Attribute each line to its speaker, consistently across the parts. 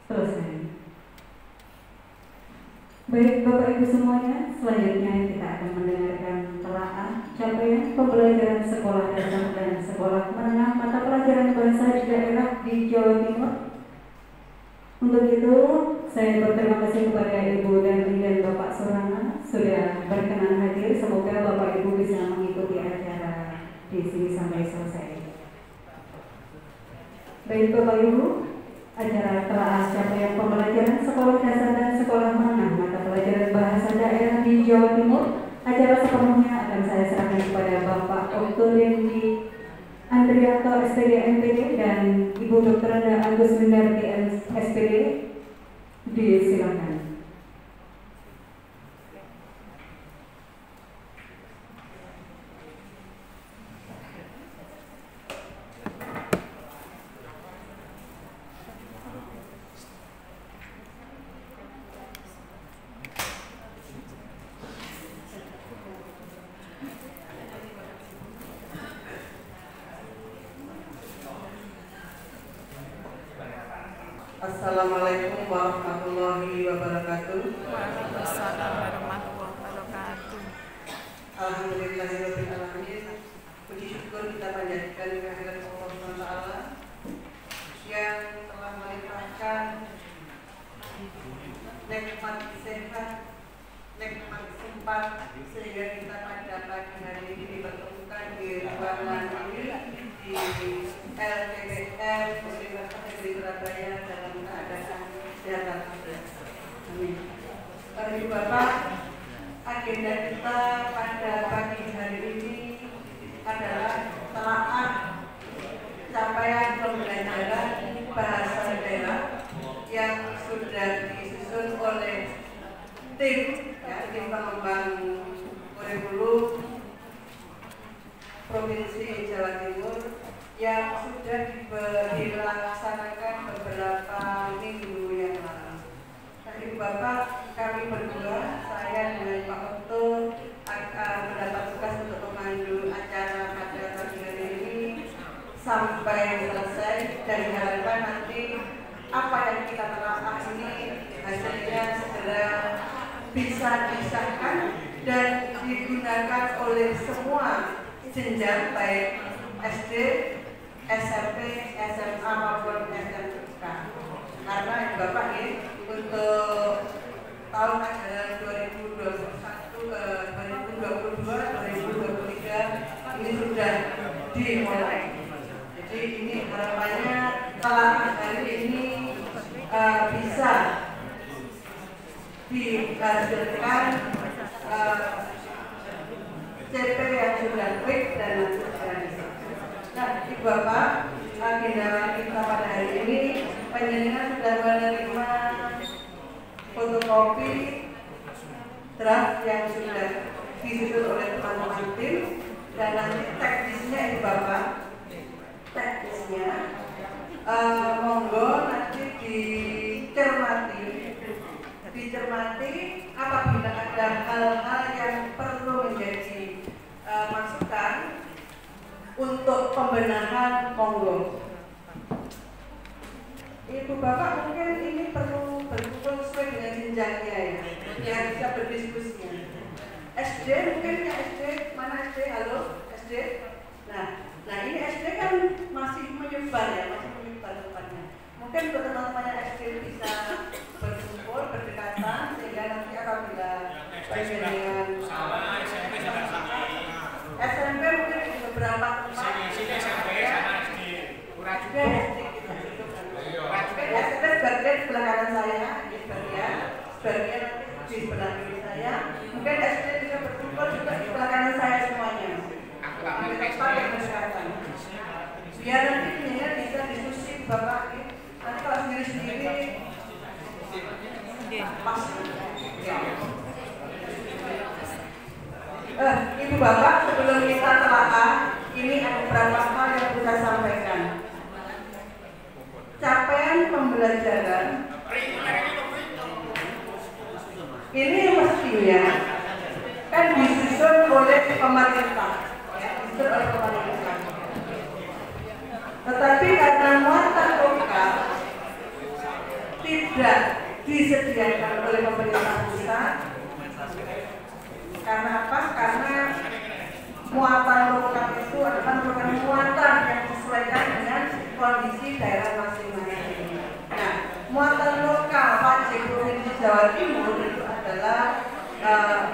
Speaker 1: Selesai. Baik Bapak Ibu semuanya, selanjutnya kita akan mendengarkan telaah capaian pembelajaran sekolah dasar dan sekolah menengah mata pelajaran bahasa di daerah di Jawa Timur. Untuk itu, saya berterima kasih kepada Ibu Darli dan Bapak Surana sudah berkenan hadir. Semoga Bapak Ibu bisa mengikuti acara di sini sampai selesai. Baik Bapak Ibu, acara telaah capaian pembelajaran sekolah dasar dan sekolah menengah mata pelajaran bahasa daerah di Jawa Timur. Acara sepenuhnya akan saya serahkan kepada Bapak Oktolendi Andrianto SPD MPD dan Ibu Dr. Agus Windarti SPD. Disilakan.
Speaker 2: Assalamualaikum warahmatullahi wabarakatuh.
Speaker 3: Waalaikumsalam warahmatullahi wabarakatuh.
Speaker 2: Alhamdulillahirabbil alamin. Puji syukur kita panjatkan kehadirat Allah SWT yang telah melimpahkan nikmat sehat, nikmat sempat sehingga kita pada pagi hari ini dipertemukan di ruangan ini di LPPR Universitas Negeri Surabaya dalam keadaan sehat walafiat. Amin. Ibu Bapak, agenda kita pada pagi hari ini adalah telaah capaian pembelajaran bahasa daerah yang sudah disusun oleh tim pengembang kurikulum Provinsi Jawa Timur yang sudah dilaksanakan beberapa minggu yang lalu. Ibu Bapak, kami berdua, saya dengan Pak Otto akan mendapat tugas untuk memandu acara pada pagi hari ini sampai selesai, dan diharapkan nanti apa yang kita telaah ini hasilnya segera bisa disahkan dan digunakan oleh semua jenjang baik SD, SMP, SMA maupun SMK. Karena Bapak ini untuk tahun ajaran 2021-2022-2023 ini sudah dimulai. Jadi ini harapannya telaah hari ini bisa dihasilkan CP yang sudah quick dan terrealisasi. Nah, Ibu Bapak, agenda kita pada hari ini penyelenggara sudah menerima fotokopi draft yang sudah disusun oleh teman-teman tim, dan nanti teknisnya Ibu Bapak, teknisnya monggo nanti dicermati apabila ada hal-hal yang perlu menjadi masukan untuk pembenahan, monggo. Ibu Bapak mungkin ini perlu berkumpul sesuai dengan jenjangnya ya, yang bisa berdiskusi. SD mungkin ya, SD mana SD? Halo SD. Nah ini SD kan masih menyebar ya, masih menyebar tempatnya. Mungkin untuk teman-teman SD bisa berkumpul berdekatan sehingga nanti apabila dengan SMP mungkin di beberapa tempat SMP sebagian di sebelah kanan saya, sebagian nanti di sebelah kiri saya. Mungkin SD bisa berkumpul juga di sebelah kanan saya semuanya. Di tempat yang berdekatan. Biar nanti ini bisa diskusi Bapak. Nanti kalau sendiri-sendiri pas. Ibu Bapak, sebelum kita telaah, ini ada beberapa hal yang kita sampaikan. Capaian pembelajaran ini mestinya kan disusun oleh pemerintah, Tetapi karena muatan lokal disediakan oleh pemerintah pusat. Karena apa? Karena muatan lokal itu adalah merupakan muatan yang disesuaikan dengan kondisi daerah masing-masing. Nah, muatan lokal wajib Provinsi Jawa Timur itu adalah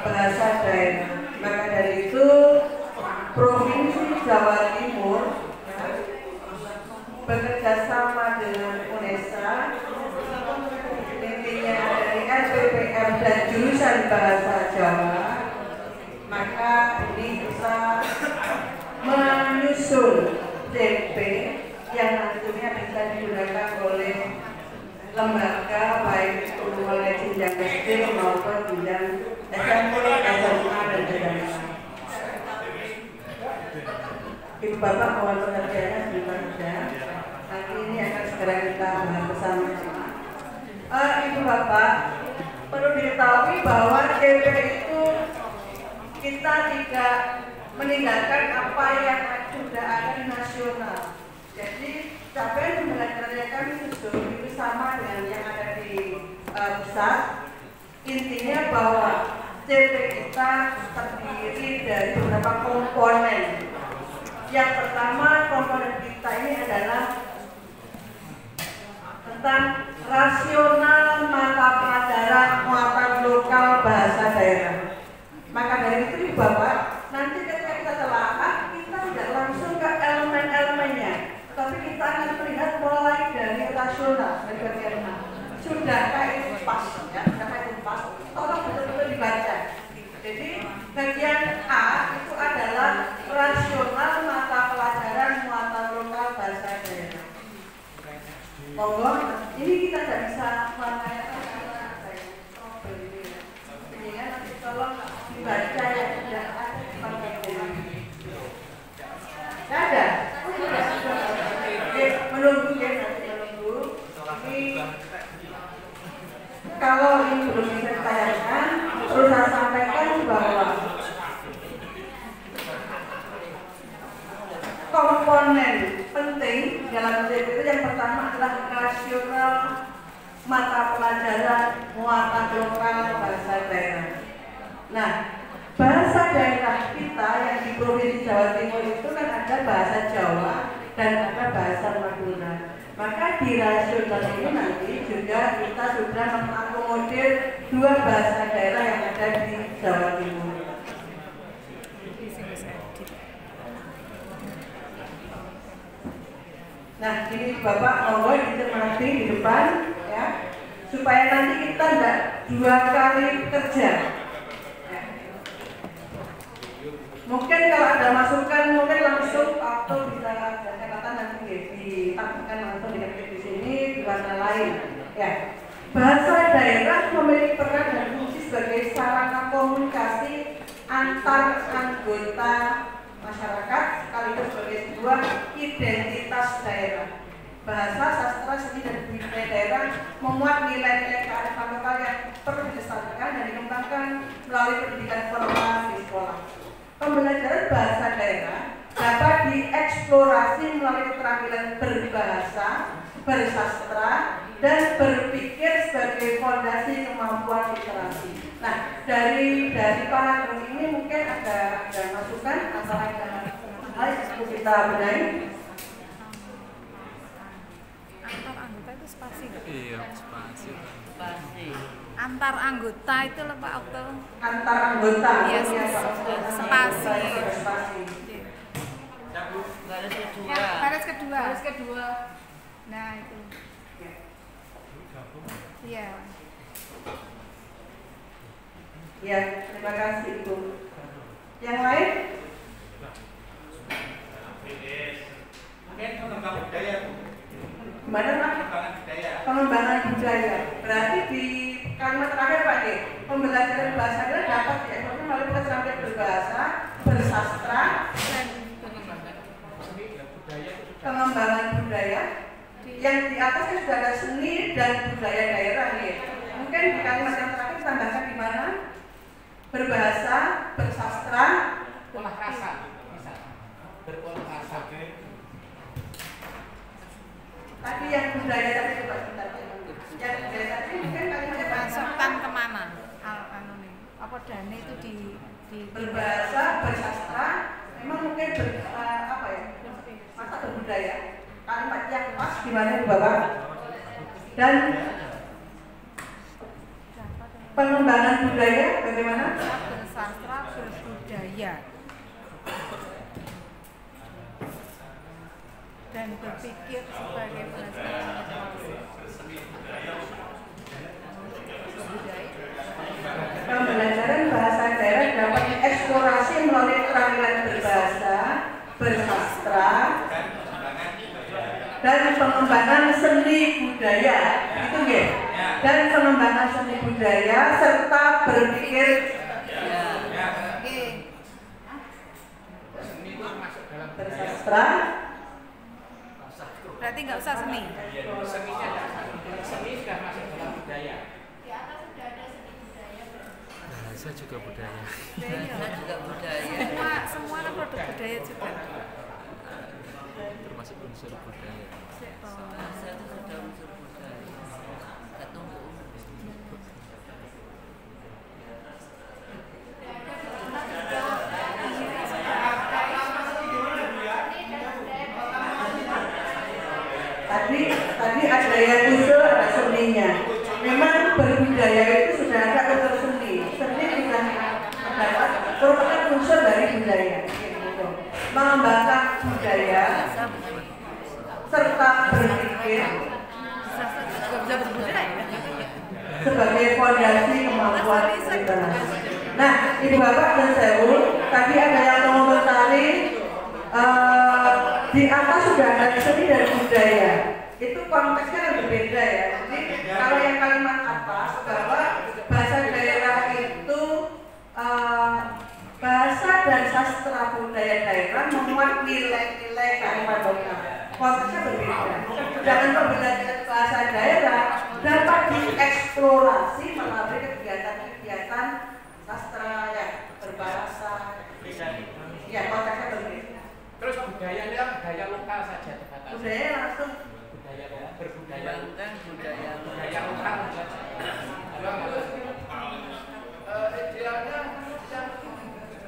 Speaker 2: bahasa daerah. Maka dari itu Provinsi Jawa Timur bekerja sama dengan UNESA, intinya dari SPPM dan jurusan bahasa Jawa, maka ini bisa menyusun CP yang nantinya bisa digunakan oleh lembaga baik itu oleh jenjang SD maupun jenjang SMP, SMA dan SMA. Ibu Bapak mohon pengertiannya sebentar saja. Nanti ini akan segera kita bahas bersama-sama. Ibu Bapak perlu diketahui bahwa CP itu kita tidak meninggalkan apa yang sudah ada di nasional. Jadi capaian pembelajaran yang kami susun itu sama dengan yang ada di pusat. Intinya bahwa CP kita terdiri dari beberapa komponen. Yang pertama, komponen kita ini adalah tentang rasional mata pelajaran muatan lokal bahasa daerah. Maka dari itu Bapak, nanti ketika kita telaah, kita tidak langsung ke elemen-elemennya, tapi kita akan melihat mulai dari rasional dan bagian A. Sudahkah itu pas? Ya, sudahkah itu pas? Tolong betul-betul dibaca. Jadi bagian A itu adalah rasional mata pelajaran muatan lokal bahasa daerah. Monggo, ini kita tidak bisa menanyakan karena saya problem ini ya. Sehingga nanti tolong dibaca yang sudah ada di panggilan. Tidak ada? Menunggu ya, nanti menunggu. Ini kalau ini belum bisa ditayangkan, perlu saya sampaikan bahwa komponen penting dalam CP itu yang pertama adalah rasional mata pelajaran muatan lokal bahasa daerah. Nah, bahasa daerah kita yang di Provinsi Jawa Timur itu kan ada bahasa Jawa dan ada bahasa Madura. Maka di rasional ini nanti juga kita sudah mengakomodir dua bahasa daerah yang ada di Jawa Timur. Nah, ini Bapak monggo dicermati di depan ya, supaya nanti kita tidak dua kali kerja. Ya. Mungkin kalau ada masukan mungkin langsung atau bisa ada catatan nanti ditampilkan langsung di sini di warna lain. Ya. Bahasa daerah memiliki peran dan fungsi sebagai sarana komunikasi antar anggota masyarakat sekaligus sebagai sebuah identitas daerah. Bahasa, sastra, seni, dan budaya daerah memuat nilai-nilai kearifan lokal yang perlu dilestarikan dan dikembangkan melalui pendidikan formal di sekolah. Pembelajaran bahasa daerah dapat dieksplorasi melalui keterampilan berbahasa, bersastra, dan berpikir sebagai fondasi kemampuan literasi. Nah, dari para guru ini mungkin ada masukan antara hal yang perlu kita benahi.
Speaker 3: Antar anggota itu spasi.
Speaker 4: Iya, spasi.
Speaker 3: Antar anggota itu loh Pak Okto.
Speaker 2: Antar anggota.
Speaker 3: Iya, spasi. Baris kedua. Nah, itu. Iya.
Speaker 2: Ya, terima kasih Ibu. Yang lain? Gimana Pak? Pengembangan budaya. Berarti di kalimat terakhir Pak D, pembelajaran bahasa daerah dapat diekspor melalui keterampilan berbahasa, bersastra, dan pengembangan budaya. Yang di atasnya sudah ada seni dan budaya daerah nih. Mungkin di kalimat yang terakhir tambahkan di mana? Berbahasa, bersastra,
Speaker 5: olah rasa, bisa berolah rasa.
Speaker 2: Tadi yang budaya tadi Pak sebentar. Yang budaya tadi mungkin kalimatnya
Speaker 3: Masukkan kemana? Apa dane itu di
Speaker 2: berbahasa, bersastra, memang mungkin apa ya? Masa berbudaya. Kalimat yang pas gimana itu Bapak? Dan pengembangan budaya bagaimana?
Speaker 3: bersastra berbudaya dan berpikir sebagai pelajaran
Speaker 2: Pembelajaran bahasa daerah dapat dieksplorasi melalui keterampilan berbahasa, bersastra, dan pengembangan seni budaya, itu ya. Dan pengembangan seni budaya serta berpikir bersastra.
Speaker 3: berarti nggak usah seni.
Speaker 5: Seni sudah masuk dalam budaya.
Speaker 4: Bahasa juga budaya.
Speaker 3: Budaya
Speaker 6: juga budaya.
Speaker 3: semua kan produk budaya juga.
Speaker 4: Termasuk unsur budaya.
Speaker 6: Bahasa itu sudah unsur budaya. Satu
Speaker 2: Tadi ada yang unsur, ada seninya. Memang berbudaya itu sudah ada unsur seni. Seni sudah terdapat merupakan unsur dari budaya. Mengembangkan budaya serta berpikir
Speaker 3: Bisa berbudaya.
Speaker 2: sebagai fondasi kemampuan literasi. Nah, Ibu Bapak dan Sewu, tadi ada yang mengomentari di atas sudah ada seni dan budaya. Itu konteksnya yang berbeda ya. Jadi kalau yang kalimat atas bahwa bahasa daerah itu bahasa dan sastra budaya daerah memuat nilai-nilai kalimat lokal. Konteksnya berbeda. Sedangkan pembelajaran bahasa daerah dapat dieksplorasi melalui kegiatan-kegiatan sastra ya, berbahasa. Ya, konteksnya berbeda.
Speaker 5: Terus budayanya budaya lokal saja terbatas.
Speaker 2: Budaya langsung
Speaker 5: Budaya berbudaya
Speaker 6: bukan budaya
Speaker 5: budaya lokal saja.
Speaker 7: Idealnya yang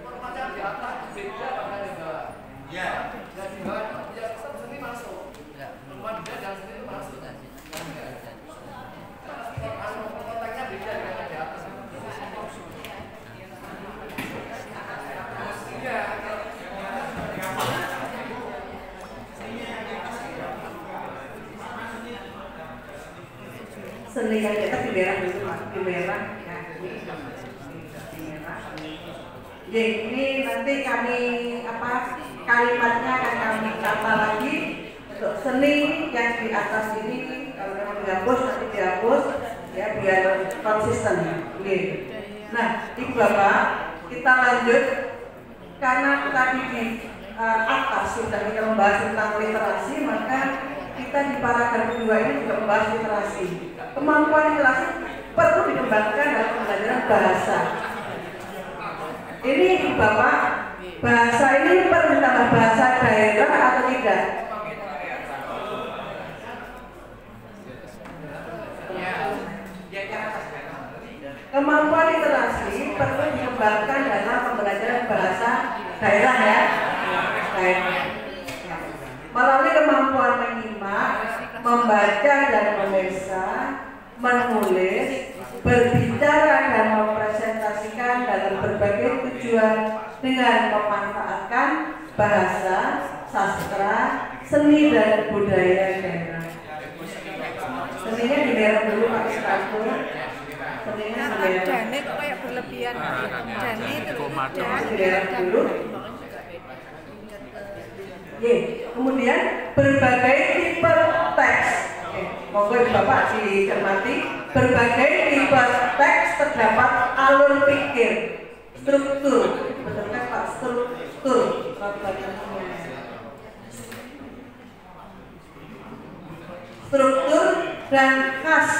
Speaker 7: formatnya di atas beda dengan di bawah. Ya. Dan di bawah yang seni masuk. Format beda dan seni masuk. Kontaknya beda dengan di atas. Iya.
Speaker 2: seni yang kita di merah dulu Mas, di merah ya, di merah. Ya, ini nanti kami kalimatnya akan kami tambah lagi untuk seni yang di atas ini kalau memang dihapus nanti dihapus ya biar konsisten. Nah, Ibu Bapak kita lanjut karena tadi di atas sudah kita membahas tentang literasi, maka kita di paragraf kedua ini juga membahas literasi. Kemampuan literasi perlu dikembangkan dalam pembelajaran bahasa. Ini Bapak, bahasa ini perlu ditambah bahasa daerah atau tidak? Kemampuan literasi perlu dikembangkan dalam pembelajaran bahasa daerah ya. Melalui kemampuan menyimak, membaca dan membaca, menulis, berbicara dan mempresentasikan dalam berbagai tujuan dengan memanfaatkan bahasa, sastra, seni dan budaya daerah. Seninya di merah dulu Pak Satu. Seninya di merah.
Speaker 3: Dane kok kayak berlebihan. Dane itu
Speaker 2: Di merah dulu. Kemudian berbagai tipe teks. Monggo Bapak dicermati. Berbagai tipe teks terdapat alur pikir, struktur, betul kan Pak? Struktur. Struktur dan khas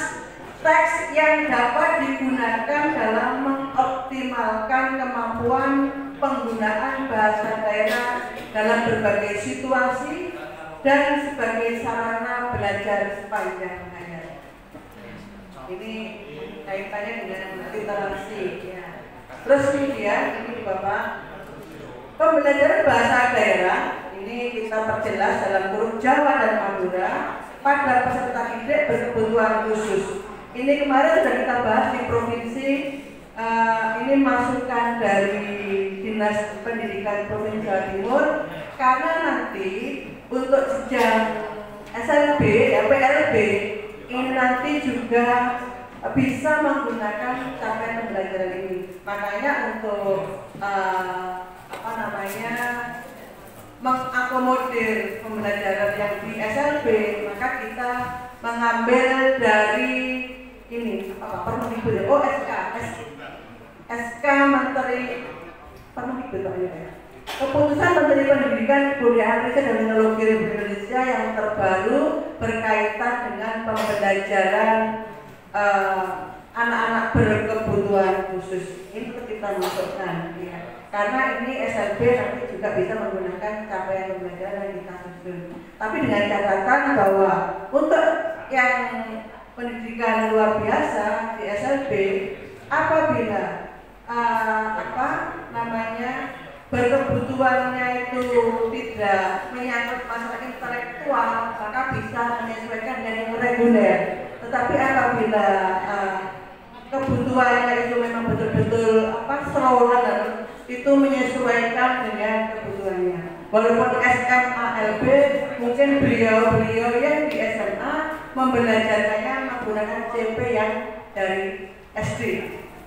Speaker 2: teks yang dapat digunakan dalam mengoptimalkan kemampuan penggunaan bahasa daerah dalam berbagai situasi dan sebagai sarana belajar sepanjang hayat. Ini kaitannya dengan literasi ya. Terus kemudian ini Bapak, pembelajaran bahasa daerah ini kita perjelas dalam kurung Jawa dan Madura pada peserta didik berkebutuhan khusus. Ini kemarin sudah kita bahas di provinsi, ini masukan dari Dinas Pendidikan Provinsi Jawa Timur, karena nanti untuk jenjang SLB ya PLB ini nanti juga bisa menggunakan capaian pembelajaran ini. Makanya untuk mengakomodir pembelajaran yang di SLB, maka kita mengambil dari ini Permendikbud, SK Menteri Permendikbud ya. Keputusan Menteri Pendidikan, Kebudayaan, Riset dan Teknologi Republik Indonesia yang terbaru berkaitan dengan pembelajaran anak-anak berkebutuhan khusus. Ini kita masukkan ya. Karena ini SLB nanti juga bisa menggunakan capaian pembelajaran yang kita susun. Tapi dengan catatan bahwa untuk yang pendidikan luar biasa di SLB, apabila berkebutuhannya itu tidak menyangkut masalah intelektual, maka bisa menyesuaikan dengan yang reguler. Tetapi apabila kebutuhannya itu memang betul-betul stroller, itu menyesuaikan dengan kebutuhannya. Walaupun SMA LB, mungkin beliau-beliau yang di SMA membelajarkannya menggunakan CP yang dari SD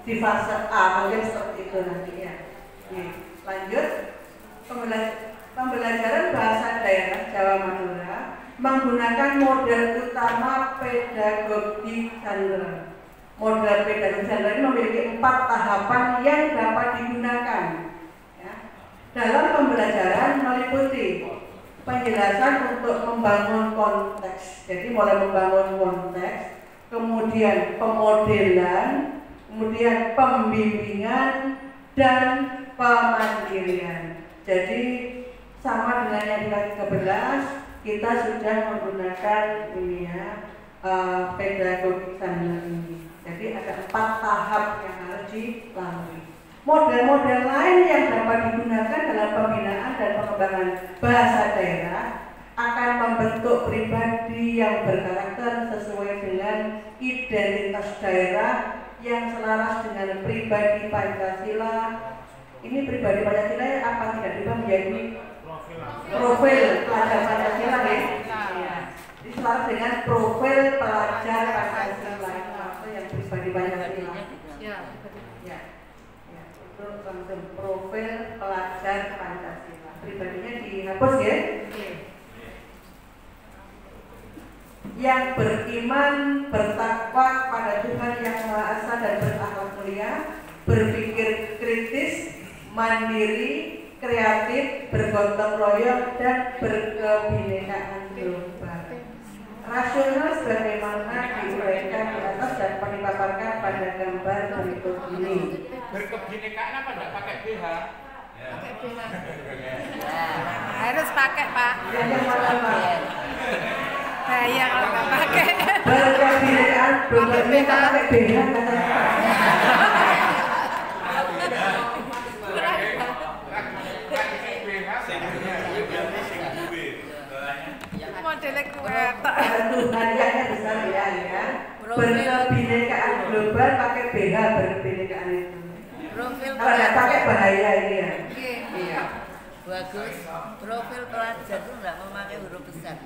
Speaker 2: di fase A, mungkin seperti itu nantinya. Lanjut, pembelajaran bahasa daerah Jawa Madura menggunakan model utama pedagogi Chandra. Model pedagogi Chandra ini memiliki 4 tahapan yang dapat digunakan. Ya. Dalam pembelajaran meliputi penjelasan untuk membangun konteks, jadi mulai membangun konteks, kemudian pemodelan, kemudian pembimbingan dan pemandirian. Jadi sama dengan yang ke-11 kita sudah menggunakan ini ya pedagogi Chandra ini. Jadi ada 4 tahap yang harus dilalui. Model-model lain yang dapat digunakan dalam pembinaan dan pengembangan bahasa daerah akan membentuk pribadi yang berkarakter sesuai dengan identitas daerah yang selaras dengan pribadi Pancasila. Ini pribadi Pancasila apa tidak diubah menjadi profil pelajar Pancasila ya? Ini selaras dengan profil pelajar Pancasila. Itu yang pribadi Pancasila. Ya. Itu langsung profil pelajar Pancasila. Pribadinya dihapus ya. Yang beriman, bertakwa pada Tuhan Yang Maha Esa dan berakhlak mulia, berpikir kritis, mandiri, kreatif, bergotong royong dan berkebinekaan global. Rasional sebagaimana diuraikan di atas dan dipaparkan pada gambar berikut ini.
Speaker 5: Berkebinekaan apa enggak pakai BH?
Speaker 3: Pakai BH. Harus pakai, Pak.
Speaker 2: Yang mana Pak?
Speaker 3: Bahaya kalau nggak pakai.
Speaker 2: Berkebinekaan global ini pakai BH katanya Pak.
Speaker 3: Modelnya kuat.
Speaker 2: Hadiahnya besar ya. Berkebinekaan global pakai BH berkebinekaan itu. Kalau nggak pakai bahaya ini ya.
Speaker 6: Iya. Bagus. Profil pelajar itu nggak memakai huruf besar.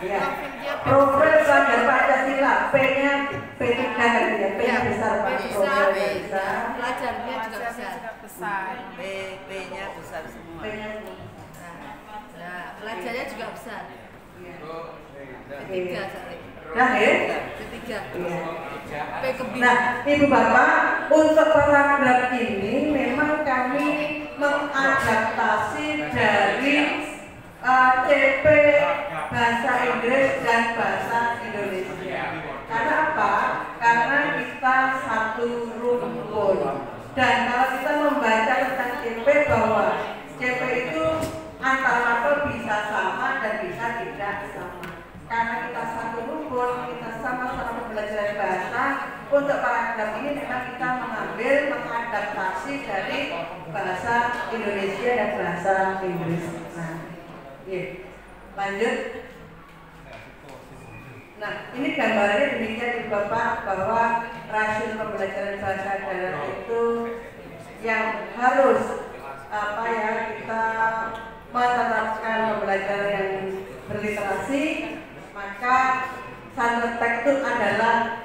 Speaker 2: Ya. Profil pelajar Pancasila, P-nya P3 kan ya, P-nya besar Pak. Profil besar.
Speaker 3: Pelajarnya juga besar.
Speaker 6: P-nya besar semua.
Speaker 2: P-nya
Speaker 3: Nah, pelajarnya juga besar. Ketiga sorry.
Speaker 2: Nah, ya.
Speaker 3: Ketiga. P kebinekaan.
Speaker 2: Nah, Ibu Bapak, untuk paragraf ini memang kami mengadaptasi dari CP bahasa Inggris dan bahasa Indonesia. Karena apa? Karena kita satu rumpun. Dan kalau kita membaca tentang CP bahwa CP itu antara bisa sama dan bisa tidak sama. karena kita satu rukun, kita sama-sama pembelajaran bahasa. Untuk paragraf ini memang kita mengadaptasi dari bahasa Indonesia dan bahasa Inggris. Nah, lanjut. Nah, ini gambarannya demikian di Bapak, bahwa rasio pembelajaran bahasa daerah itu yang harus kita menerapkan pembelajaran yang berliterasi, maka Sanetek itu adalah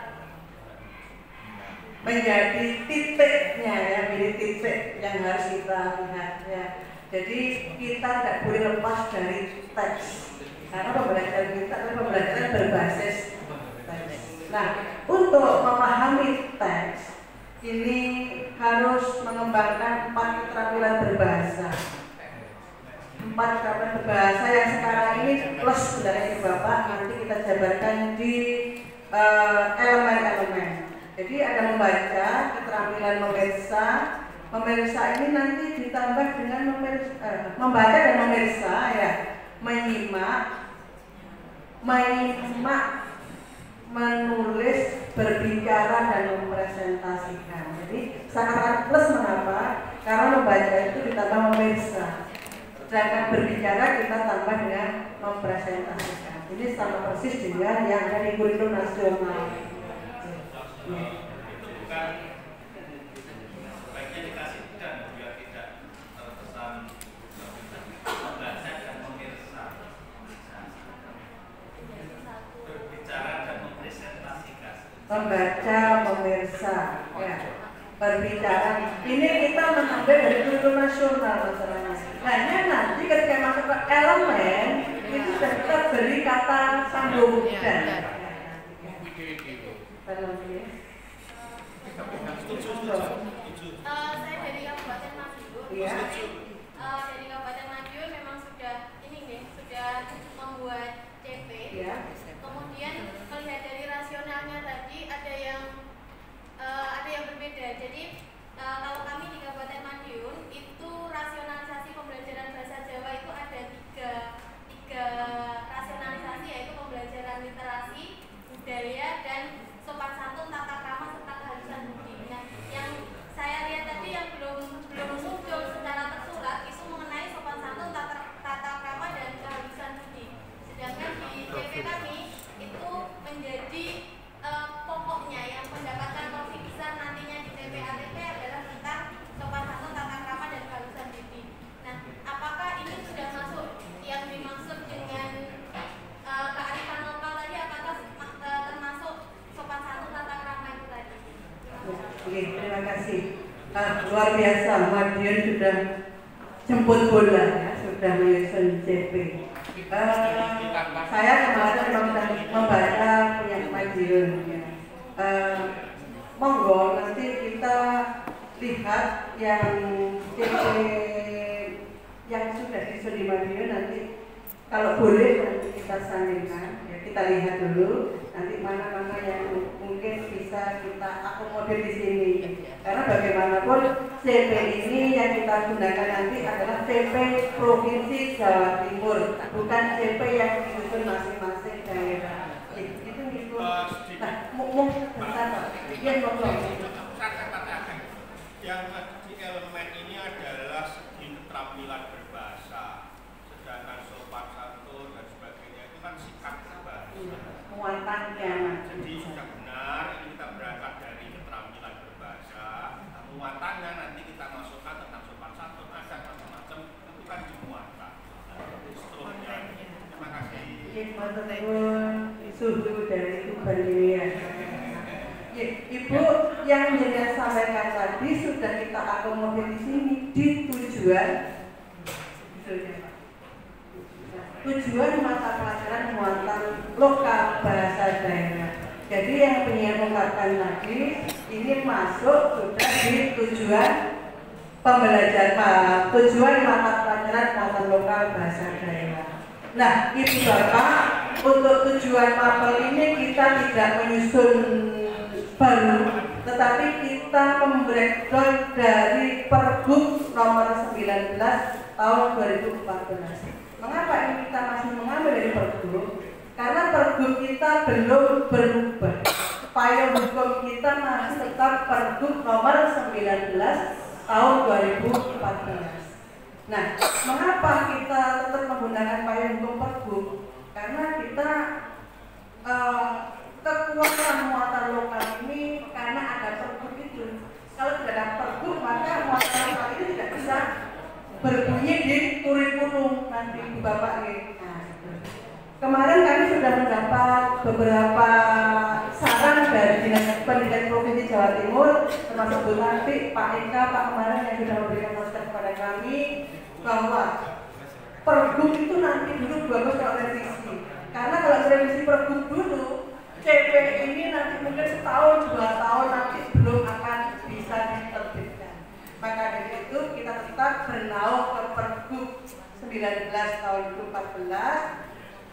Speaker 2: menjadi titiknya ya, menjadi titik yang harus kita lihat ya. Jadi kita tidak boleh lepas dari teks, karena pembelajaran kita adalah pembelajaran berbasis teks. Nah, untuk memahami teks ini harus mengembangkan 4 keterampilan berbahasa. 4 keterampilan berbahasa yang sekarang ini plus sebenarnya di Bapak, nanti kita jabarkan di elemen-elemen. Jadi ada membaca, keterampilan memeriksa. Memeriksa ini nanti ditambah dengan membaca dan memeriksa ya, menyimak, menulis, berbicara dan mempresentasikan. Jadi sangat plus. Mengapa? Karena membaca itu ditambah memeriksa, sedangkan berbicara kita tambah dengan mempresentasikan. Ini sama persis dengan yang ada di kurikulum nasional.
Speaker 7: Baiknya dikasih dan biar tidak terkesan membaca dan memeriksa, berbicara dan mempresentasikan.
Speaker 2: Membaca, memeriksa, ya, berbicara. Ini kita mengambil dari kurikulum nasional masalahnya. Hanya nanti ketika masuk ke elemen itu sudah kita beri kata sambung dan.
Speaker 8: Saya dari Kabupaten Madiun.
Speaker 2: Iya.
Speaker 8: Dari Kabupaten Madiun memang sudah membuat CP.
Speaker 2: Iya.
Speaker 8: Kemudian melihat dari rasionalnya tadi ada yang berbeda. Jadi kalau kami di Kabupaten Madiun itu rasionalisasi pembelajaran bahasa Jawa itu ada tiga rasionalisasi, yaitu pembelajaran literasi, budaya, dan sopan santun, tata krama, serta keharusan budi. Nah, yang saya lihat tadi yang belum muncul secara tersurat itu mengenai sopan santun, tata krama, dan keharusan budi. Sedangkan di CP kami itu menjadi pokoknya yang mendapatkan porsi besar nantinya di TP-ATP adalah tentang sopan santun, tata krama, dan keharusan budi. Nah, apakah ini sudah masuk yang dimaksud dengan kearifan lokal tadi? Apakah termasuk sopan santun, tata krama itu tadi?
Speaker 2: Oke, terima kasih. Luar biasa, Madiun sudah jemput bola ya, sudah menyusun CP. Saya kemarin memang sudah membaca punya Madiun ya. Monggo nanti kita lihat yang CP yang sudah disusun di Madiun, nanti kalau boleh nanti kita sandingkan ya, kita lihat dulu nanti mana-mana yang mungkin bisa kita akomodir di sini. Karena bagaimanapun CP ini yang kita gunakan nanti adalah CP Provinsi Jawa Timur, bukan CP yang disusun masing-masing daerah. Itu. Nah, bentar Pak. Iya,
Speaker 5: yang di elemen ini adalah segi keterampilan berbahasa, sedangkan sopan santun dan sebagainya itu kan sikap berbahasa.
Speaker 2: Muatannya.
Speaker 5: Jadi sudah benar, ini kita berangkat dari keterampilan berbahasa. Muatannya nanti kita masukkan tentang sopan santun, ada macam-macam, itu kan di muatan. Seterusnya. Terima kasih.
Speaker 2: Suhu dari Tuhan ya. Ibu yang jenengan sampaikan tadi sudah kita akomodir di sini di tujuan mata pelajaran muatan lokal bahasa daerah. Jadi yang penyelenggaraan tadi ini masuk sudah di tujuan pembelajaran, tujuan mata pelajaran muatan lokal bahasa daerah. Nah, Ibu Bapak, untuk tujuan mapel ini kita tidak menyusun baru, tetapi kita membreakdown dari Pergub nomor 19 tahun 2014. Mengapa ini kita masih mengambil dari Pergub? Karena pergub kita belum berubah. Payung hukum kita masih tetap Pergub nomor 19 tahun 2014. Nah, mengapa kita tetap menggunakan payung hukum Pergub? Karena kita kekuatan muatan lokal ini karena ada Pergub itu. Kalau tidak ada Pergub, maka muatan lokal ini tidak bisa berbunyi di kurikulum nanti Bapak ini. Kemarin kami sudah mendapat beberapa saran dari Dinas Pendidikan Provinsi Jawa Timur, termasuk Bu Nanti, Pak Eka, Pak kemarin yang sudah memberikan masukan kepada kami bahwa Pergub itu nanti dulu bagus kalau revisi. Karena kalau revisi Pergub dulu, CP ini nanti mungkin setahun, 2 tahun nanti belum akan bisa diterbitkan. Maka dari itu kita tetap bernaung ke Pergub 19 tahun 2014.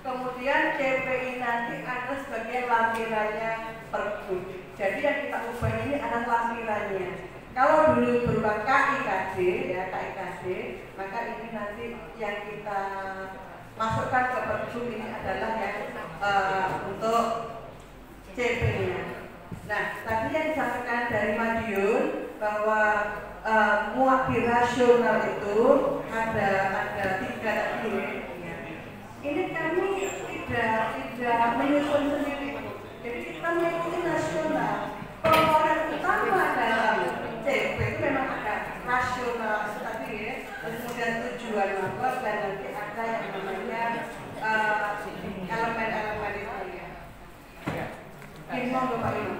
Speaker 2: Kemudian CPI nanti ada sebagai lampirannya Pergub. Jadi yang kita ubah ini adalah lampirannya. Kalau dulu berupa KIKD, ya KIKD, maka ini nanti yang kita masukkan ke Pergub ini adalah yang untuk CP-nya. Nah, tadi yang disampaikan dari Madiun bahwa muak birasional itu ada 3 tadi. Ini kami tidak menyusun sendiri, jadi kita mengikuti nasional. Komponen utama dalam CP itu memang ada rasional tadi ya, kemudian tujuan apa dan nanti ada yang namanya elemen-elemen itu ya. Ini mau Bapak Ibu.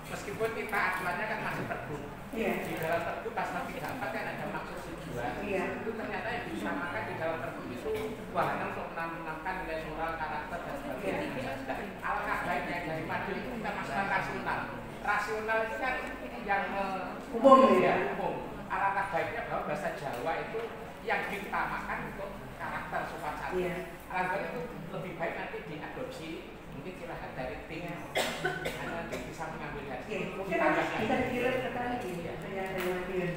Speaker 7: Meskipun kita aturannya kan masih Pergub.
Speaker 2: Iya.
Speaker 7: Di dalam Pergub pasal 34 kan ada maksud tujuan.
Speaker 2: Iya.
Speaker 7: Itu ternyata yang disamakan di dalam Pergub itu wahana untuk menambahkan nilai moral, karakter dan sebagainya. Alangkah baiknya dari Madiun itu kita masukkan rasional. Rasional itu kan yang
Speaker 2: umum ya.
Speaker 7: Umum. Alangkah baiknya bahwa bahasa Jawa itu yang diutamakan untuk karakter sopan santun.
Speaker 2: Iya.
Speaker 7: Alangkah itu lebih baik nanti diadopsi. Mungkin silahkan dari tim nanti bisa mengambil dari
Speaker 2: mungkin bisa dikirim ke kami saya dari Madiun.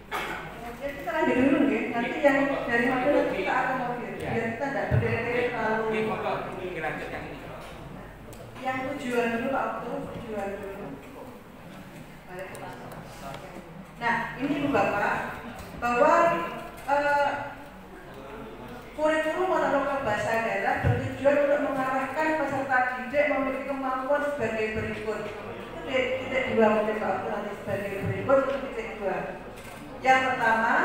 Speaker 2: Kemudian kita lanjut dulu ya, nanti yang dari Madiun kita akan mobil biar kita tidak berdiri terlalu.
Speaker 7: Dilanjutkan ini.
Speaker 2: Yang tujuan dulu Pak Okto, tujuan dulu. Nah ini Bu Bapak bahwa kurikulum mata lokal bahasa daerah bertujuan untuk mengarahkan peserta didik memiliki kemampuan sebagai berikut. Itu titik 2 mungkin Pak Okto nanti sebagai berikut itu titik 2. Yang pertama,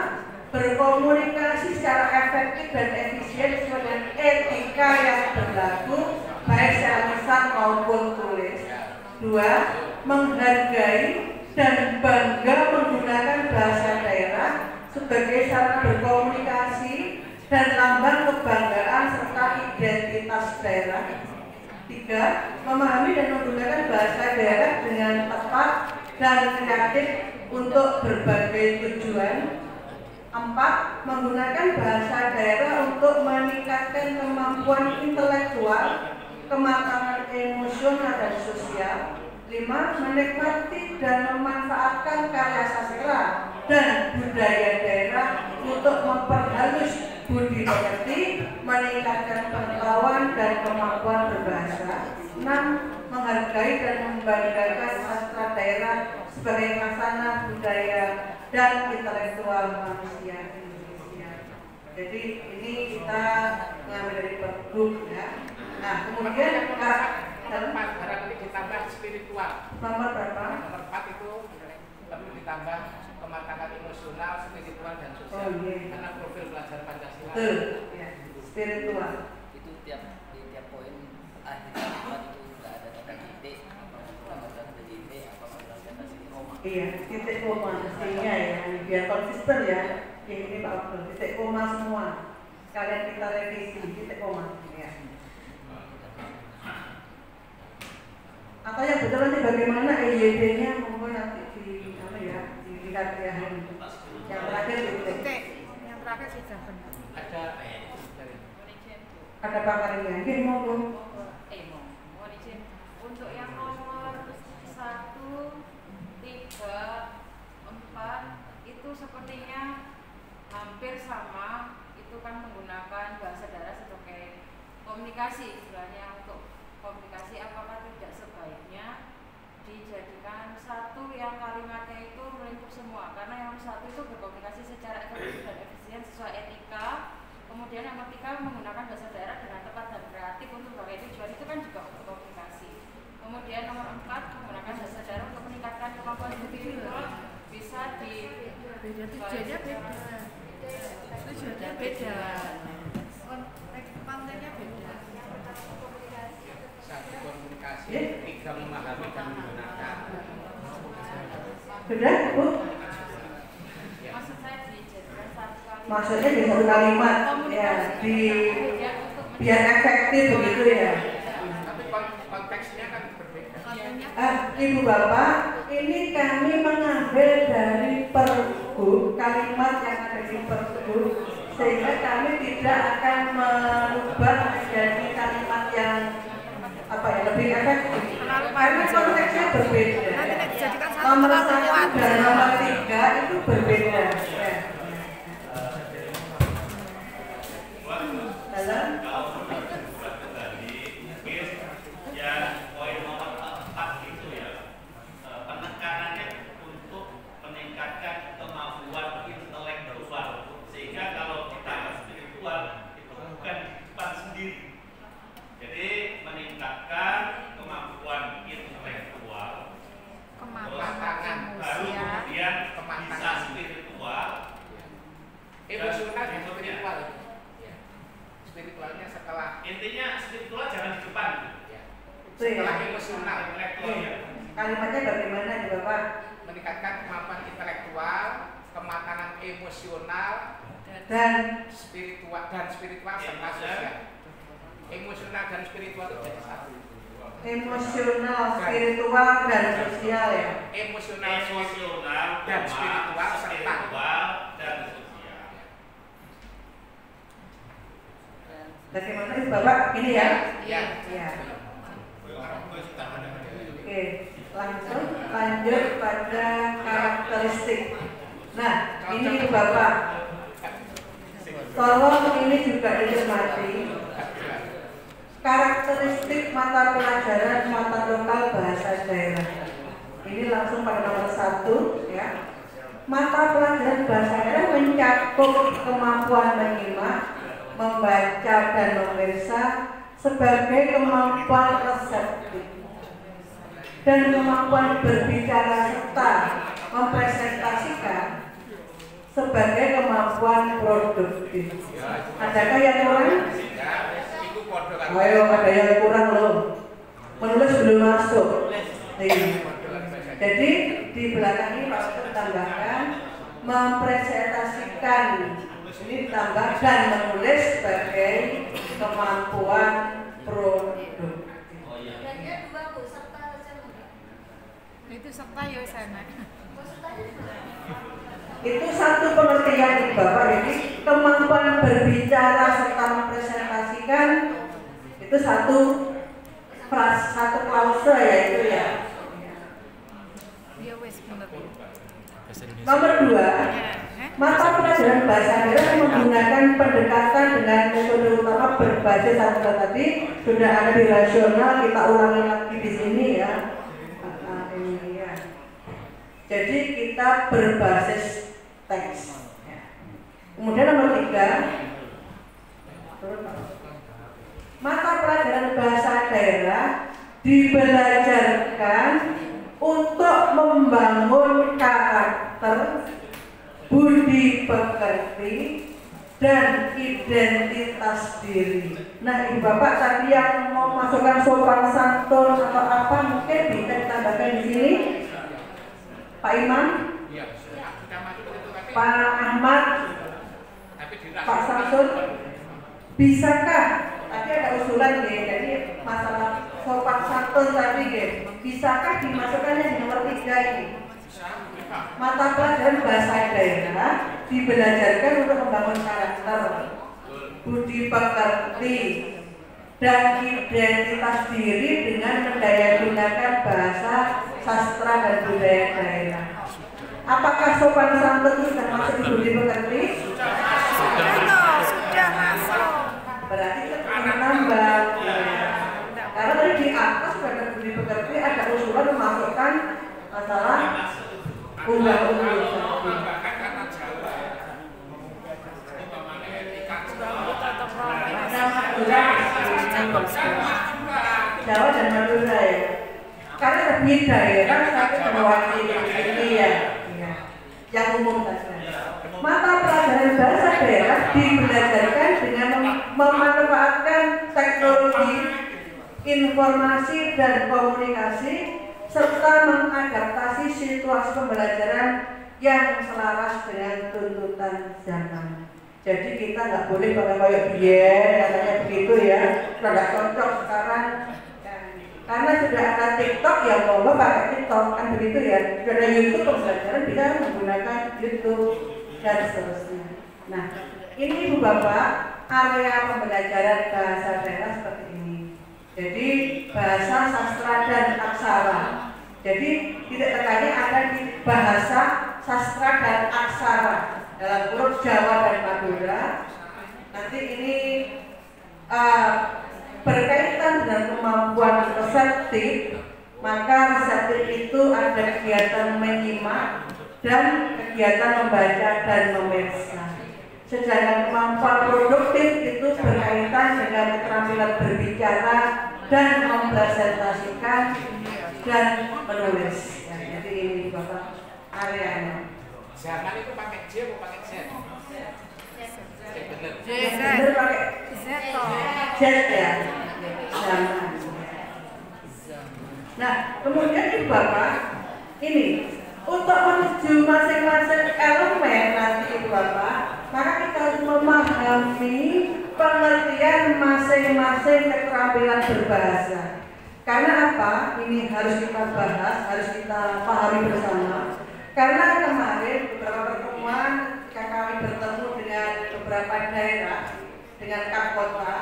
Speaker 2: berkomunikasi secara efektif dan efisien sesuai dengan etika yang berlaku baik secara lisan maupun tulis. 2. Menghargai dan bangga menggunakan bahasa daerah sebagai sarana berkomunikasi dan lambang kebanggaan serta identitas daerah. 3. Memahami dan menggunakan bahasa daerah dengan tepat dan kreatif untuk berbagai tujuan. 4. Menggunakan bahasa daerah untuk meningkatkan kemampuan intelektual, kematangan emosional dan sosial. 5. Menikmati dan memanfaatkan karya sastra dan budaya daerah untuk memperhalus budi pekerti, meningkatkan pengetahuan dan kemampuan berbahasa. 6. Menghargai dan membanggakan sastra daerah sebagai khasana budaya dan intelektual manusia Indonesia. Jadi ini kita mengambil dari Pergub ya. Nah kemudian
Speaker 7: barangkali ditambah spiritual.
Speaker 2: Nomor berapa?
Speaker 7: Nomor 4 itu perlu ditambah kematangan emosional, spiritual dan sosial.
Speaker 2: Oh, iya.
Speaker 7: Karena profil pelajar Pancasila.
Speaker 2: Ya, spiritual.
Speaker 6: Itu di tiap poin akhir itu nggak ada kata titik, apa ada titik, apa ada kata koma.
Speaker 2: Iya, titik koma mestinya ya, biar konsisten ya. Ini Pak Abdul, titik koma semua. Sekalian kita revisi titik koma. Ya. Atau yang betul nanti bagaimana EYD-nya mungkin nanti dilihat ya. Yang terakhir titik.
Speaker 3: Yang terakhir sudah benar.
Speaker 2: Ada pakarnya. Ini monggo.
Speaker 3: Mohon izin. Untuk yang nomor 1, 3, 4 itu sepertinya hampir sama. Itu kan menggunakan bahasa daerah sebagai
Speaker 9: komunikasi istilahnya. Untuk komunikasi apakah tidak sebaiknya dijadikan satu yang kalimatnya itu melingkup semua, karena yang satu itu berkomunikasi secara efektif dan efisien sesuai etika. Kemudian yang ketiga menggunakan bahasa daerah dengan tepat dan kreatif untuk berbagai tujuan, itu kan juga untuk komunikasi. Kemudian nomor 4, menggunakan bahasa daerah untuk meningkatkan kemampuan spiritual bisa di
Speaker 3: tujuannya beda, kontennya beda.
Speaker 7: Satu komunikasi, tiga memahami dan menggunakan.
Speaker 2: Sudah, Bu?
Speaker 9: Maksud saya dijadikan satu kalimat.
Speaker 2: Maksudnya di satu kalimat, ya, biar efektif begitu ya.
Speaker 7: Tapi konteksnya kan berbeda.
Speaker 2: Ibu Bapak, ini kami mengambil dari Pergub, kalimat yang ada di Pergub, sehingga kami tidak akan merubah menjadi kalimat yang lebih efektif. Karena konteksnya berbeda. Nomor 1 dan nomor 3 itu berbeda. Ya.
Speaker 7: Emosional dan spiritual. Spiritualnya setelah.
Speaker 5: Intinya spiritual jangan di depan.
Speaker 7: Setelah emosional, intelektual.
Speaker 2: Kalimatnya bagaimana nih Bapak?
Speaker 7: Meningkatkan kemampuan intelektual, kematangan emosional,
Speaker 2: dan
Speaker 7: spiritual serta sosial. Emosional dan spiritual itu jadi satu.
Speaker 2: Emosional, spiritual dan sosial ya.
Speaker 7: Emosional dan spiritual serta
Speaker 5: dan sosial.
Speaker 2: Bagaimana itu Bapak? Ini ya?
Speaker 7: Iya.
Speaker 2: Ya. Oke, langsung lanjut pada karakteristik. Nah, ini Bapak. Tolong ini juga dicermati. Karakteristik mata pelajaran muatan lokal bahasa daerah. Ini langsung pada nomor 1 ya. Mata pelajaran bahasa daerah mencakup kemampuan menyimak, membaca dan memeriksa sebagai kemampuan reseptif dan kemampuan berbicara serta mempresentasikan sebagai kemampuan produktif. Adakah yang kurang? Ayo, ada yang kurang loh. Menulis belum masuk. Jadi di belakang ini Pak Ustaz tambahkan mempresentasikan, ini ditambah dan menulis sebagai kemampuan produktif.
Speaker 8: Dan dia 2 Bu, serta
Speaker 3: Itu serta ya sana.
Speaker 2: Itu satu pengertian Ibu Bapak. Jadi kemampuan berbicara serta mempresentasikan itu satu klause ya itu ya. Nomor 2, mata pelajaran bahasa daerah menggunakan pendekatan dengan metode utama berbasis satu tadi sudah ada di rasional, kita ulangi lagi di sini ya. Ini ya. Jadi kita berbasis teks. Kemudian nomor 3, mata pelajaran bahasa daerah dibelajarkan untuk membangun karakter, budi pekerti, dan identitas diri. Nah, Ibu Bapak tadi yang mau masukkan sopan santun atau apa mungkin bisa ditambahkan di sini. Pak Imam, Pak Ahmad, Pak Samsul, bisakah? Tadi ada usulan ya, jadi masalah sopan santun tadi ya, bisakah dimasukkannya di nomor 3 ini? Mata pelajaran bahasa daerah dibelajarkan untuk membangun karakter, budi pekerti, dan identitas diri dengan mendayagunakan bahasa, sastra, dan budaya daerah. Apakah sopan santun sudah masuk di budi pekerti?
Speaker 3: Sudah masuk.
Speaker 2: Berarti kita menambah masalah undang-undang.
Speaker 5: Bahkan kata Jawa ya. Ini namanya etika
Speaker 2: Jawa dan Madura ya. Karena berbeda ya kan, satu mewakili ini ya, yang umum saja. Mata pelajaran bahasa daerah dibelajarkan dengan memanfaatkan teknologi, informasi dan komunikasi serta mengadaptasi situasi pembelajaran yang selaras dengan tuntutan zaman. Jadi kita nggak boleh pakai kayak biar katanya begitu ya, nggak cocok sekarang. Karena sudah ada TikTok ya, mau pakai TikTok kan begitu ya. Sudah ada YouTube, pembelajaran bisa menggunakan YouTube dan seterusnya. Nah, ini Ibu Bapak area pembelajaran bahasa daerah seperti ini. Jadi bahasa, sastra dan aksara. Jadi titik tekannya ada di bahasa, sastra dan aksara dalam kurung Jawa dan Madura. Nanti ini berkaitan dengan kemampuan reseptif, maka reseptif itu ada kegiatan menyimak dan kegiatan membaca dan memeriksa. Sedangkan kemampuan produktif itu berkaitan dengan keterampilan berbicara dan mempresentasikan dan menulis. Ya, jadi ini Bapak areanya.
Speaker 7: Zaman itu pakai J atau pakai Z?
Speaker 2: Bener pakai Z ya. Zaman. Nah, kemudian Ibu Bapak ini untuk menuju masing-masing elemen nanti Ibu Bapak, maka kita harus memahami pengertian masing-masing keterampilan berbahasa. Karena apa? Ini harus kita bahas, harus kita pahami bersama. Karena kemarin beberapa pertemuan ketika kami bertemu dengan beberapa daerah, dengan Kapolta,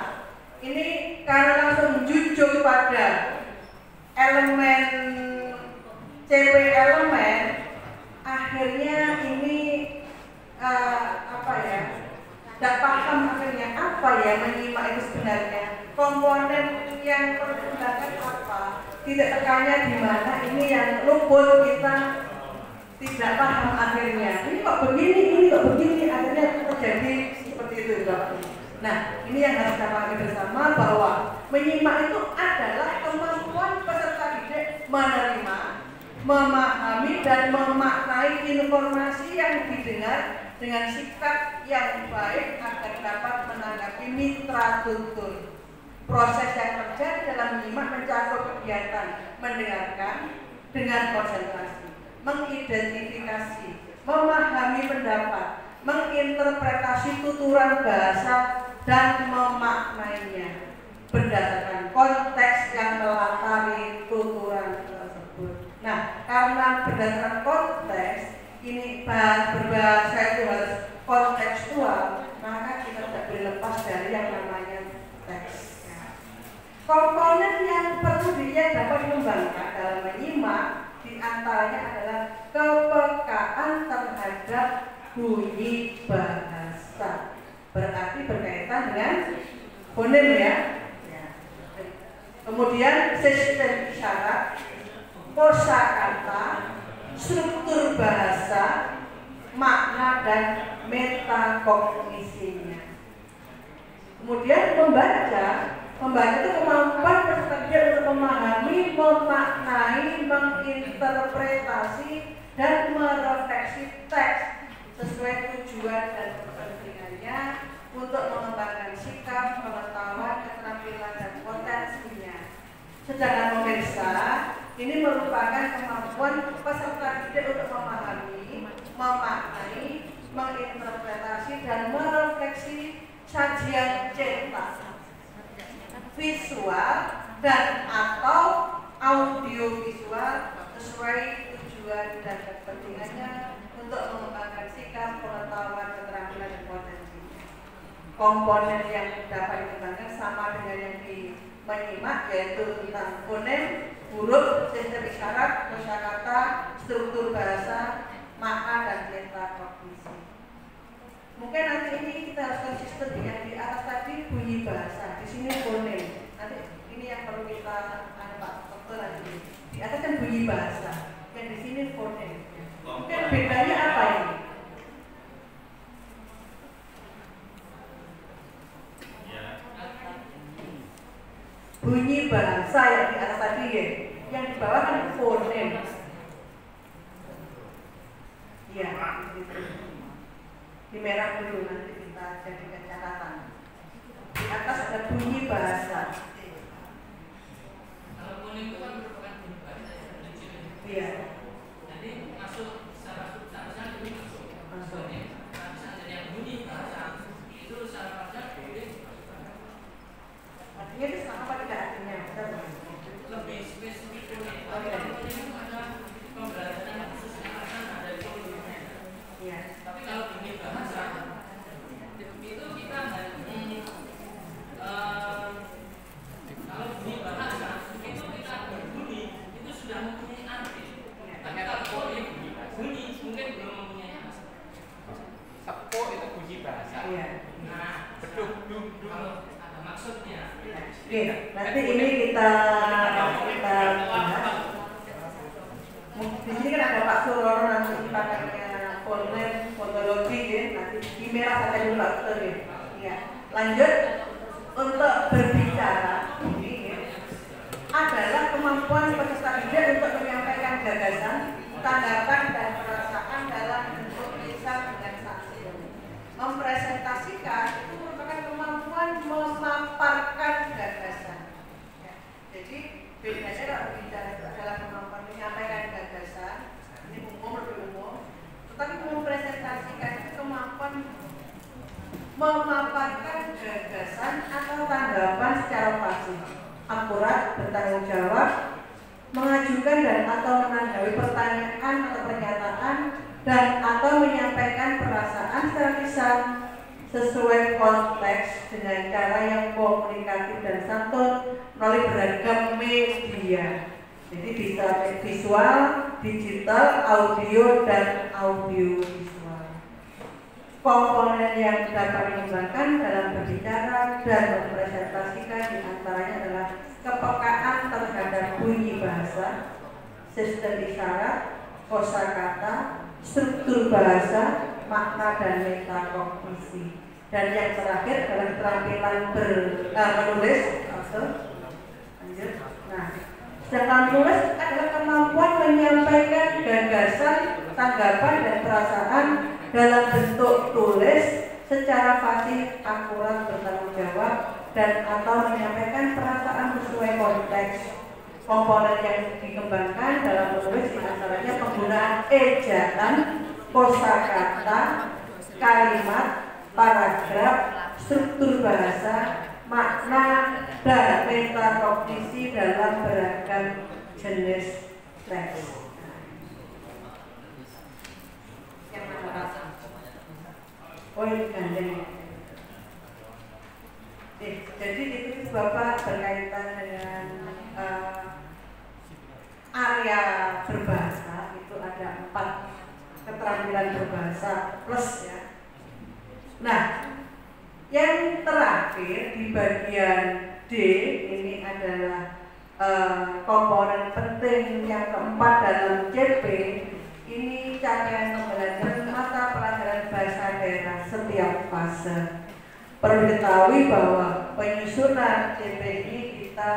Speaker 2: ini karena langsung jujur pada elemen CP elemen, akhirnya ini tidak paham akhirnya apa ya menyimak itu sebenarnya, komponen yang pergunakan apa, tidak tekannya di mana, ini yang luput kita tidak paham akhirnya. Ini kok begini, akhirnya terjadi seperti itu Bapak. Nah, ini yang harus kita pahami bersama bahwa menyimak itu adalah kemampuan peserta didik menerima, memahami dan memaknai informasi yang didengar dengan sikap yang baik agar dapat menanggapi mitra tutur. Proses yang terjadi dalam menyimak mencakup kegiatan mendengarkan dengan konsentrasi, mengidentifikasi, memahami pendapat, menginterpretasi tuturan bahasa dan memaknainya berdasarkan konteks yang melatari tuturan tersebut. Nah, karena berdasarkan konteks ini berbahasa itu harus kontekstual, maka kita tidak boleh lepas dari yang namanya teks. Komponen yang perlu dia dapat dikembangkan dalam menyimak diantaranya adalah kepekaan terhadap bunyi bahasa. Berarti berkaitan dengan fonem ya. Kemudian sistem isyarat, kosakata, struktur bahasa, makna dan metakognisinya. Kemudian membaca itu kemampuan peserta didik untuk memahami, memaknai, menginterpretasi dan merefleksi teks sesuai tujuan dan kepentingannya untuk mengembangkan sikap, pengetahuan, keterampilan dan potensinya. Sedangkan memeriksa ini merupakan kemampuan peserta didik untuk memahami, memaknai, menginterpretasi dan merefleksi sajian cetak, visual dan atau audiovisual sesuai tujuan dan kepentingannya untuk mengembangkan sikap, pengetahuan, keterampilan dan potensinya. Komponen yang dapat dikembangkan sama dengan yang di menyimak, yaitu tentang fonem, huruf, sistem isyarat, kosakata, struktur bahasa, makna dan metakognisi. Mungkin nanti ini kita harus konsisten dengan di atas tadi bunyi bahasa, di sini fonem. Nanti ini yang perlu kita Pak Dokter nanti. Di atas kan bunyi bahasa, yang di sini bunyi bahasa yang di atas tadi ya, yang di bawah kan fonem. Ya, di merah dulu nanti kita jadikan catatan. Di atas ada bunyi bahasa.
Speaker 6: Kalau fonem itu kan merupakan bunyi bahasa yang diciptakan.
Speaker 2: Iya.
Speaker 6: Jadi masuk secara substansial ini masuk. Fonem, misalnya yang bunyi bahasa itu secara parsial boleh.
Speaker 2: Artinya itu sama apa tidak artinya?
Speaker 6: Lebih spesifik fonem. Fonem itu ada pembelajaran khusus yang akan ada di fonem.
Speaker 2: Iya.
Speaker 6: Tapi kalau bunyi bahasa itu kita kalau bunyi bahasa itu kita berbunyi itu sudah mempunyai arti. Tapi kalau fonem bunyi mungkin belum mempunyai arti.
Speaker 7: Tepuk itu bunyi bahasa.
Speaker 2: Iya.
Speaker 7: Nah, beduk, duk,
Speaker 6: Kalau ada maksudnya.
Speaker 2: Oke, nanti ini kita bahas. Di sini kan ada Pak Surono nanti pakainya fonem, fonologi ya, nanti di merah saja dulu Pak Surono ya. Iya. Lanjut untuk berbicara ini ya, adalah kemampuan peserta didik untuk menyampaikan gagasan, tanggapan dan perasaan dalam bentuk lisan dengan saksi. Mempresentasikan itu merupakan kemampuan memaparkan gagasan. Ya. Jadi bedanya kalau berbicara itu adalah kemampuan menyampaikan gagasan, ini umum lebih umum. Tetapi mempresentasikan itu kemampuan memaparkan gagasan atau tanggapan secara fasih, akurat, bertanggung jawab, mengajukan dan atau menanggapi pertanyaan atau pernyataan dan atau menyampaikan perasaan secara lisan sesuai konteks dengan cara yang komunikatif dan santun melalui beragam media. Jadi bisa visual, digital, audio dan audiovisual. Komponen yang dapat dikembangkan dalam berbicara dan mempresentasikan diantaranya adalah kepekaan terhadap bunyi bahasa, sistem isyarat, kosakata, struktur bahasa, makna dan metakognisi. Dan yang terakhir adalah keterampilan menulis. Lanjut. Nah, sedangkan menulis adalah kemampuan menyampaikan gagasan, tanggapan dan perasaan dalam bentuk tulis secara fasih, akurat, bertanggung jawab dan atau menyampaikan perasaan sesuai konteks. Komponen yang dikembangkan dalam menulis diantaranya penggunaan ejaan, kosakata, kalimat, paragraf, struktur bahasa, makna dan metakognisi dalam beragam jenis teks. Yang mana? Oh ini gandeng. Jadi itu Bapak berkaitan dengan area berbahasa itu ada 4 keterampilan berbahasa plus ya. Nah, yang terakhir di bagian D ini adalah komponen penting yang keempat dalam CP. Ini capaian pembelajaran mata pelajaran bahasa daerah setiap fase. Perlu diketahui bahwa penyusunan CP ini kita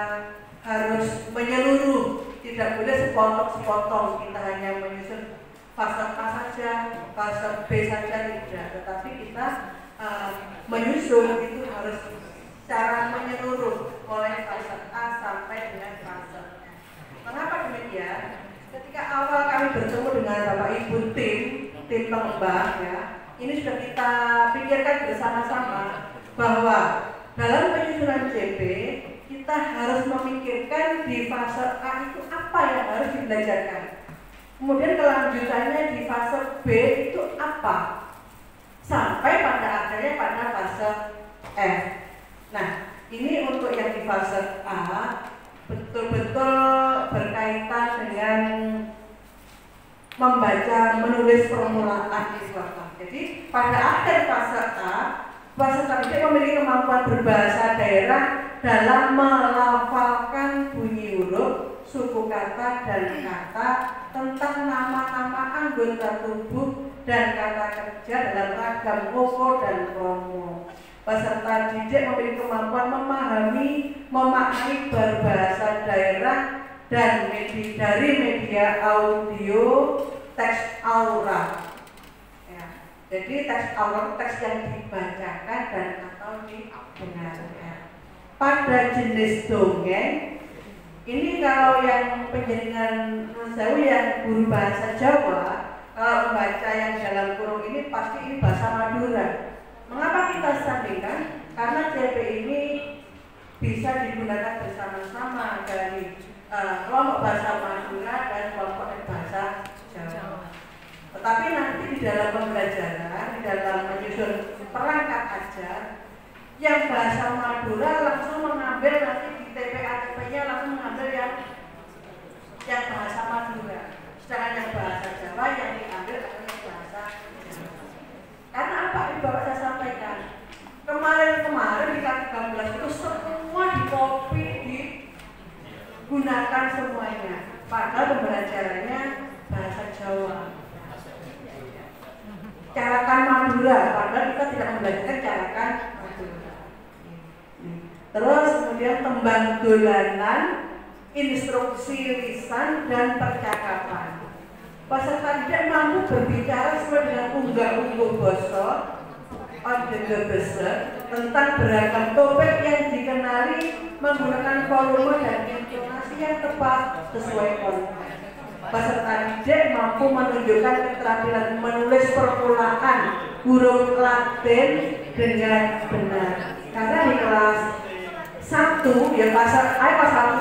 Speaker 2: harus menyeluruh, tidak boleh sepotong-sepotong. Kita hanya menyusun fase A saja, fase B saja tidak, tetapi kita menyusun itu harus secara menyeluruh mulai fase A sampai dengan fase E. Mengapa demikian? Ketika awal kami bertemu dengan Bapak Ibu tim pengembang ya, ini sudah kita pikirkan bersama-sama bahwa dalam penyusunan CP kita harus memikirkan di fase A itu apa yang harus dibelajarkan. Kemudian kelanjutannya di fase B itu apa? Sampai pada akhirnya pada fase F. Nah, ini untuk yang di fase A betul-betul berkaitan dengan membaca, menulis permulaan siswa. Jadi pada akhir fase A, peserta didik memiliki kemampuan berbahasa daerah dalam melafalkan bunyi huruf, suku kata dan kata tentang nama-nama anggota tubuh dan kata kerja dalam ragam koko dan kromo. Peserta didik memiliki kemampuan memahami, memaknai berbahasa daerah dan dari media audio, teks aura. Ya. Jadi teks aura teks yang dibacakan dan atau didengarkan. Pada jenis dongeng, ini kalau yang penjaringan Jawa yang guru bahasa Jawa, kalau membaca yang dalam kurung ini pasti ini bahasa Madura. Mengapa kita sandingkan? Karena CP ini bisa digunakan bersama-sama dari kelompok bahasa Madura dan kelompok bahasa Jawa. Tetapi nanti di dalam pembelajaran, di dalam menyusun perangkat ajar, yang bahasa Madura langsung mengambil nanti di TPA-TP-nya langsung mengambil yang bahasa Madura. Sedangkan yang bahasa Jawa yang diambil adalah bahasa Jawa. Karena apa yang Bapak saya sampaikan? Kemarin di kelas 13 itu semua di-copy, digunakan semuanya. Padahal pembelajarannya bahasa Jawa. Carakan Madura, padahal kita tidak membelajarkan carakan Madura. Terus kemudian tembang dolanan, instruksi lisan dan percakapan. Peserta didik mampu berbicara sesuai dengan unggah-ungguh basa tentang beragam topik yang dikenali menggunakan volume dan intonasi yang tepat sesuai konteks. Peserta didik mampu menunjukkan keterampilan menulis permulaan huruf Latin dengan benar. Karena di kelas 1 ya pasal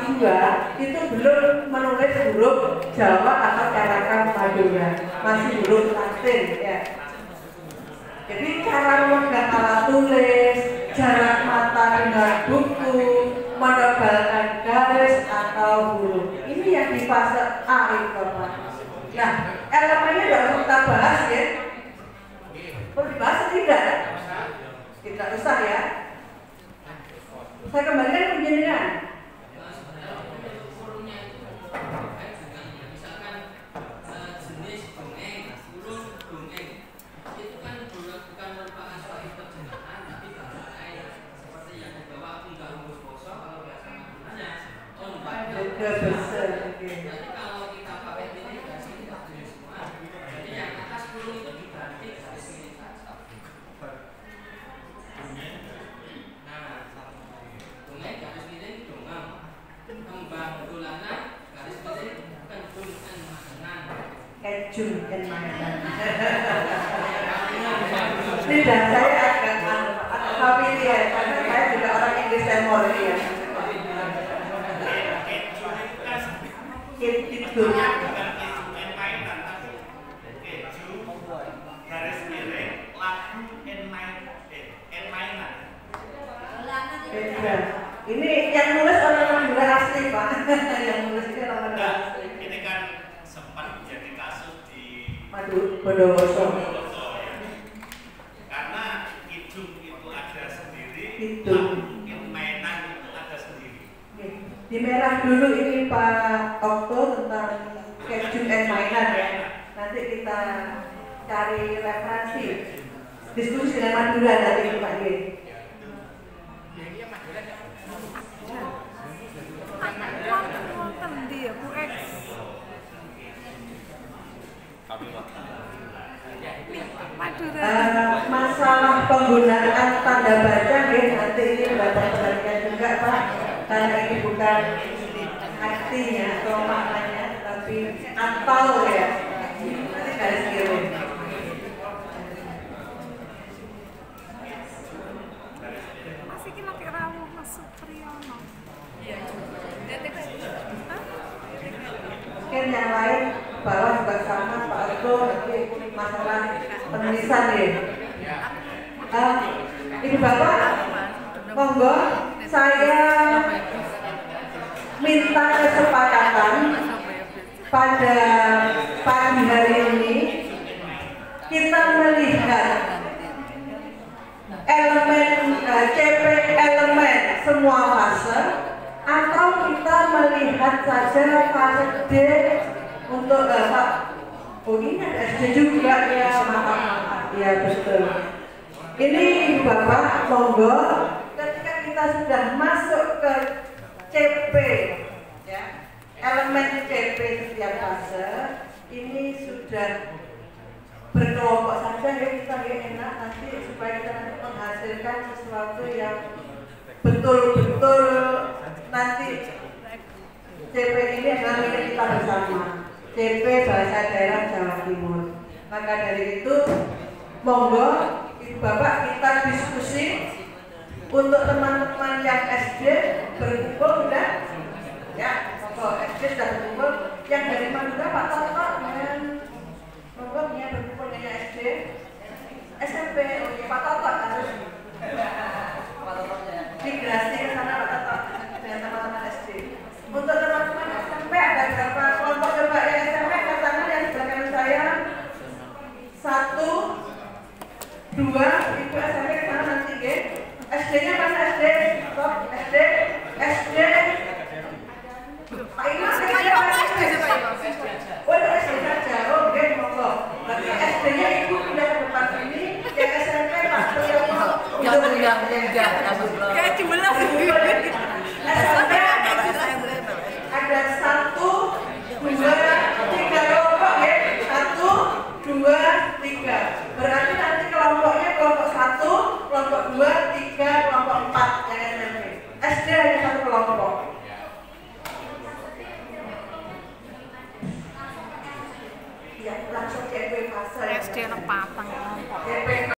Speaker 2: 2 itu belum menulis huruf Jawa atau carakan Madura, masih huruf Latin ya. Jadi cara memegang alat tulis, jarak mata dengan buku, menebalkan garis atau huruf. Ini yang di fase A itu Bapak. Nah, elemennya tidak usah kita bahas ya. Perlu dibahas tidak? Tidak usah ya. Saya kembalikan ke penjelasan.
Speaker 6: Misalkan jenis dongeng, huruf dongeng itu kan bukan merupakan suatu terjemahan, tapi bahasa seperti yang dibawa unggah-ungguh basa kalau bahasa Maduranya Jadi kalau kita pakai mitigasi kita tulis semua. Jadi yang atas kurung itu diganti garis miring saja. Dongeng garis miring dongeng, tembang dolanan garis miring kejung dan mainan.
Speaker 2: Kejung dan mainan. Tidak, saya agak familiar karena saya juga orang Inggris timur ya. Itu
Speaker 5: garis miring lagu mainan.
Speaker 2: Ini yang nulis orang Madura asli Pak. Yang nulis ini orang Madura asli.
Speaker 5: Ini kan sempat jadi kasus di
Speaker 2: Bondowoso.
Speaker 5: Ya. Karena kidung itu ada sendiri,
Speaker 2: Kidung.
Speaker 5: mainan itu ada sendiri.
Speaker 2: Di merah dulu ini Pak Okto tentang kejung dan mainan ya. Nanti kita cari referensi diskusi dengan Madura dari Pak G. Masalah penggunaan tanda baca ya, nanti ini Bapak perhatikan juga Pak, karena ini bukan artinya atau maknanya tapi atau ya, nanti garis kirim.
Speaker 3: Masih kita rawuh masuk Priyono.
Speaker 2: Mungkin yang lain bawah juga sama Pak Eko nanti masalah penulisan ya. Ibu Bapak, monggo saya minta kesepakatan pada pagi hari ini kita melihat elemen CP elemen semua fase atau kita melihat saja fase D untuk oh ini ada SD juga ya, maaf ya betul. Ini Bapak, monggo ketika kita sudah masuk ke CP, ya, elemen CP setiap fase ini sudah berkelompok saja ya, kita ya enak nanti supaya kita nanti menghasilkan sesuatu yang betul-betul nanti CP ini adalah milik kita bersama, CP Bahasa Daerah Jawa Timur. Maka dari itu monggo Bapak kita diskusi untuk teman-teman yang SD berkumpul sudah ya, monggo SD sudah berkumpul, yang dari Madura Pak Toto dan monggo yang berkumpul dengan SD SMP Pak Toto harus migrasi ke sana Pak Toto dengan teman-teman SD. Untuk teman-teman SMP ada berapa kelompok coba ya SMP katakan yang di belakang saya 1 2 itu SMP ke sana nanti ya. SD-nya mana SD? Stop SD Pak Imas SD oh itu SD saja, oh oke monggo. Berarti SD-nya ibu pindah ke depan ini, yang SMP Pak Priyono
Speaker 3: yang kayak jumlah
Speaker 2: SMP